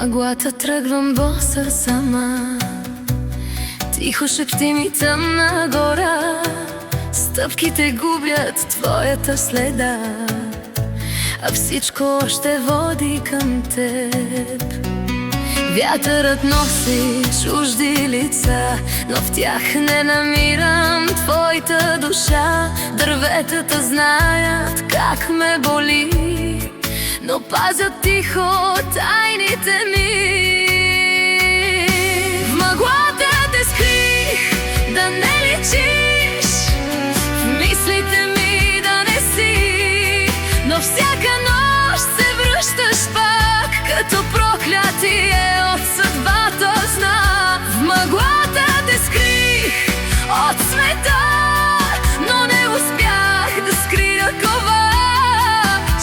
мъглата тръгвам боса сама. Тихо шепти ми тъмна гора, стъпките губят твоята следа, а всичко още води към теб. Вятърът носи чужди лица, но в тях не намирам твоята душа. Дърветата знаят как ме боли, но пазят тихо тайните ми. В мъглата те скрих, да не личиш, в мислите ми да не си, но всяка нощ се връщаш пак, като проклятие от съдбата зна. В мъглата те скрих от света, но не успях да скрия това,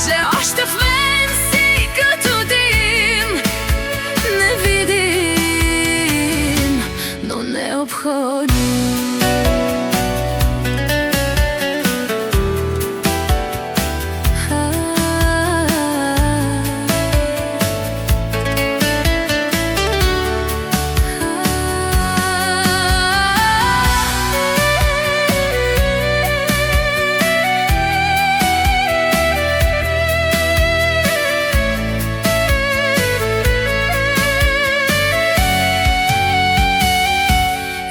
че още в мен си като дим, невидим, но необходим.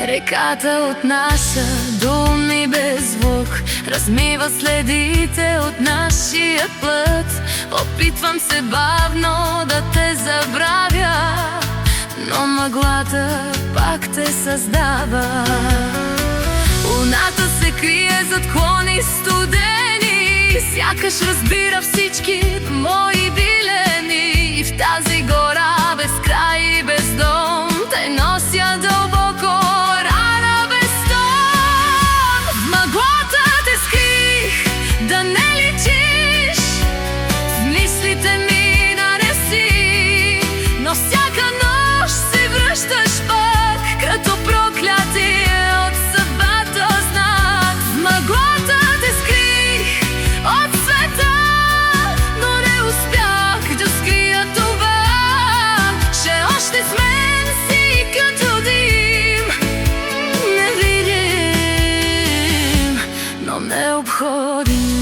Реката отнася думи без звук, размива следите от нашия път. Опитвам се бавно да те забравя, но мъглата пак те създава. Луната се крие зад клони студени, сякаш разбира всички мои билени. И в тази гора без край и без дом те нося дълбоко, рана без тон. В мъглата те скрих, да не личиш, в мислите ми да не си, но всяка нощ се връщаш пак, като проклятие от съдбата знак. В мъглата те скрих от света, но не успях да скрия това, че още с мен си като дим, невидим, но необходим.